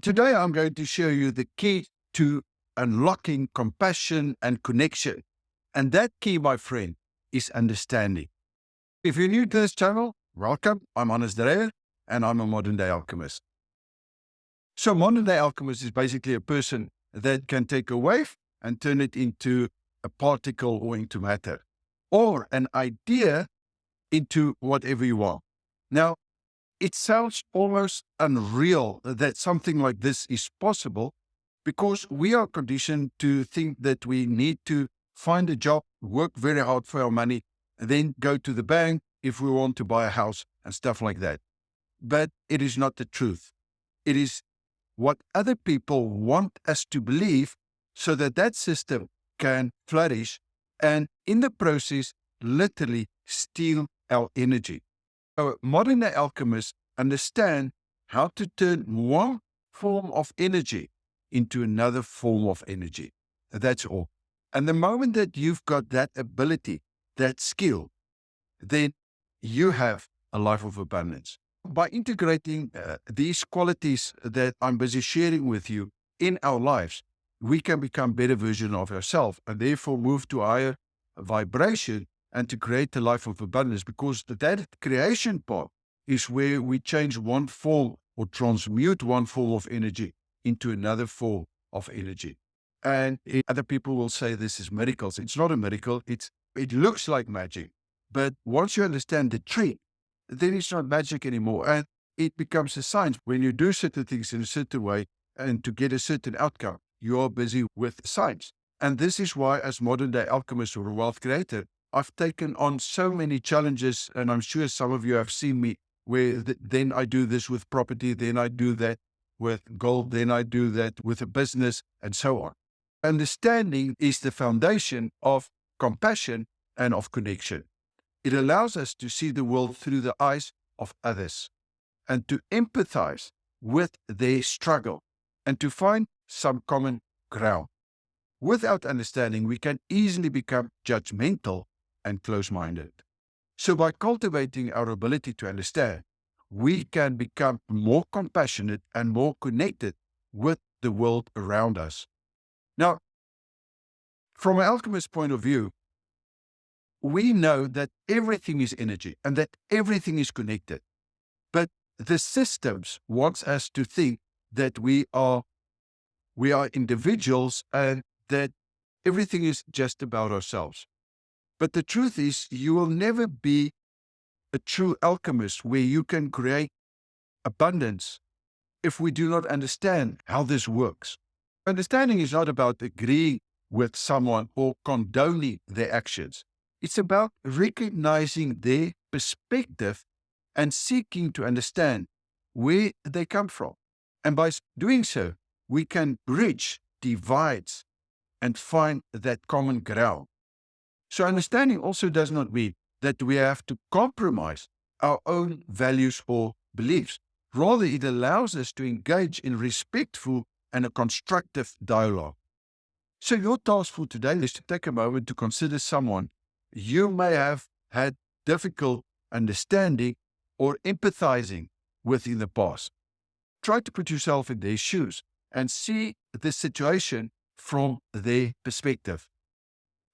Today, I'm going to show you the key to unlocking compassion and connection. And that key, my friend, is understanding. If you're new to this channel, welcome. I'm Dreyer, and I'm a modern day alchemist. So modern day alchemist is basically a person that can take a wave and turn it into a particle or into matter, or an idea into whatever you want. Now, it sounds almost unreal that something like this is possible because we are conditioned to think that we need to find a job, work very hard for our money, and then go to the bank if we want to buy a house and stuff like that. But it is not the truth. It is what other people want us to believe so that that system can flourish and in the process literally steal our energy. So modern day alchemists understand how to turn one form of energy into another form of energy. That's all. And the moment that you've got that ability, that skill, then you have a life of abundance. By integrating these qualities that I'm busy sharing with you in our lives, we can become better version of ourselves and therefore move to a higher vibration and to create a life of abundance, because that creation part is where we change one form or transmute one form of energy into another form of energy. And other people will say this is miracles. It's not a miracle. It looks like magic. But once you understand the trick, then it's not magic anymore. And it becomes a science. When you do certain things in a certain way and to get a certain outcome, you are busy with science. And this is why, as modern day alchemist or wealth creator, I've taken on so many challenges, and I'm sure some of you have seen me where then I do this with property, then I do that with gold, then I do that with a business, and so on. Understanding is the foundation of compassion and of connection. It allows us to see the world through the eyes of others and to empathize with their struggle and to find some common ground. Without understanding, we can easily become judgmental and close-minded. So by cultivating our ability to understand, we can become more compassionate and more connected with the world around us. Now, from an alchemist point of view, we know that everything is energy and that everything is connected. But the systems wants us to think that we are individuals and that everything is just about ourselves. But the truth is, you will never be a true alchemist where you can create abundance if we do not understand how this works. Understanding is not about agreeing with someone or condoning their actions. It's about recognizing their perspective and seeking to understand where they come from. And by doing so, we can bridge divides and find that common ground. So understanding also does not mean that we have to compromise our own values or beliefs. Rather, it allows us to engage in respectful and a constructive dialogue. So your task for today is to take a moment to consider someone you may have had difficult understanding or empathizing with in the past. Try to put yourself in their shoes and see the situation from their perspective.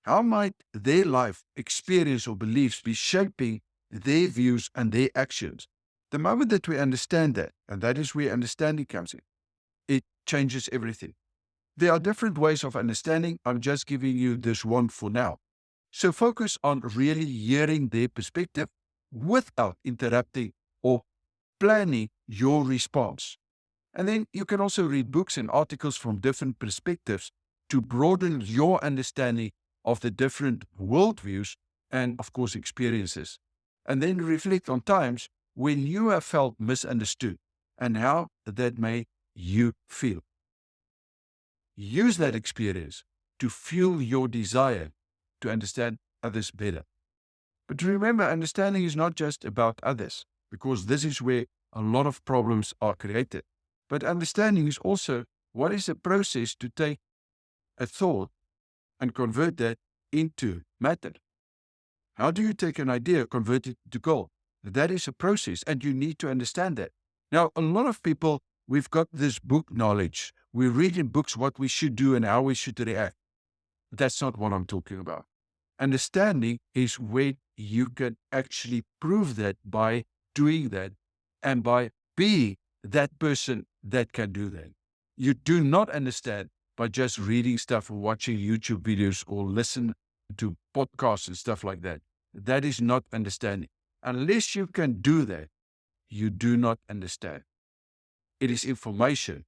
How might their life, experience, or beliefs be shaping their views and their actions? The moment that we understand that, and that is where understanding comes in, it changes everything. There are different ways of understanding. I'm just giving you this one for now. So focus on really hearing their perspective without interrupting or planning your response. And then you can also read books and articles from different perspectives to broaden your understanding of the different worldviews and, of course, experiences. And then reflect on times when you have felt misunderstood and how that made you feel. Use that experience to fuel your desire to understand others better. But remember, understanding is not just about others, because this is where a lot of problems are created. But understanding is also what is the process to take a thought and convert that into matter. How do you take an idea, convert it to gold? That is a process, and you need to understand that. Now, a lot of people We've got this book knowledge. We read in books what we should do and how we should react. That's not what I'm talking about. Understanding is when you can actually prove that by doing that and by being that person that can do that. You do not understand by just reading stuff or watching YouTube videos or listen to podcasts and stuff like that. That is not understanding. Unless you can do that, you do not understand. It is information.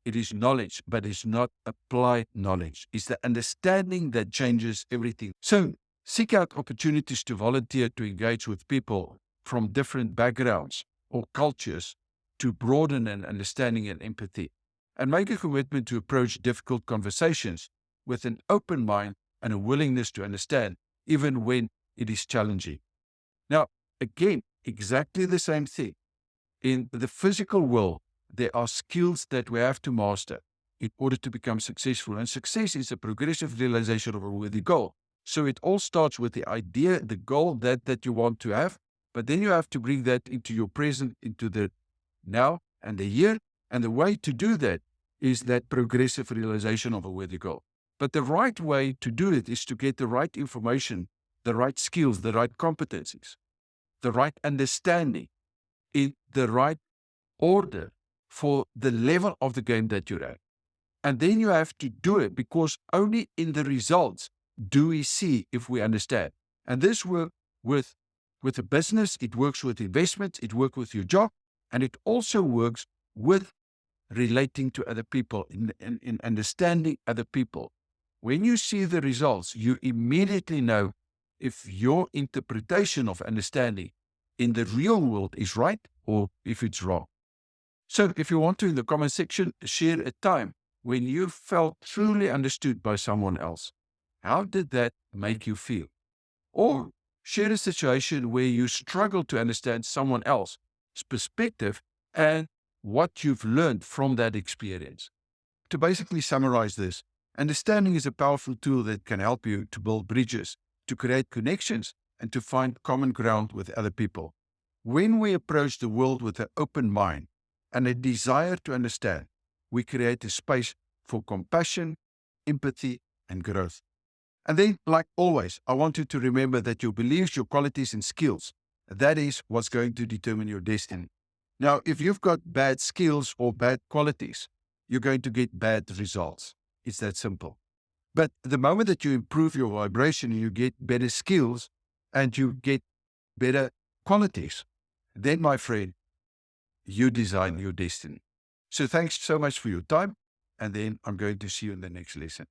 It is knowledge, but it's not applied knowledge. It's the understanding that changes everything. So seek out opportunities to volunteer, to engage with people from different backgrounds or cultures to broaden an understanding and empathy. And make a commitment to approach difficult conversations with an open mind and a willingness to understand, even when it is challenging. Now, again, exactly the same thing. In the physical world, there are skills that we have to master in order to become successful. And success is a progressive realization of a worthy goal. So it all starts with the idea, the goal that you want to have, but then you have to bring that into your present, into the now and the here. And the way to do that is that progressive realization of a worthy goal. But the right way to do it is to get the right information, the right skills, the right competencies, the right understanding in the right order for the level of the game that you're at. And then you have to do it, because only in the results do we see if we understand. And this works with a business, it works with investments, it works with your job, and it also works with relating to other people, in understanding other people. When you see the results, you immediately know if your interpretation of understanding in the real world is right or if it's wrong. So if you want to, in the comment section, share a time when you felt truly understood by someone else. How did that make you feel? Or share a situation where you struggle to understand someone else's perspective and what you've learned from that experience. To basically summarize this, understanding is a powerful tool that can help you to build bridges, to create connections, and to find common ground with other people. When we approach the world with an open mind and a desire to understand, we create a space for compassion, empathy, and growth. And then, like always, I want you to remember that your beliefs, your qualities, and skills, that is what's going to determine your destiny. Now, if you've got bad skills or bad qualities, you're going to get bad results. It's that simple. But the moment that you improve your vibration and you get better skills and you get better qualities, then, my friend, you design your destiny. So thanks so much for your time. And then I'm going to see you in the next lesson.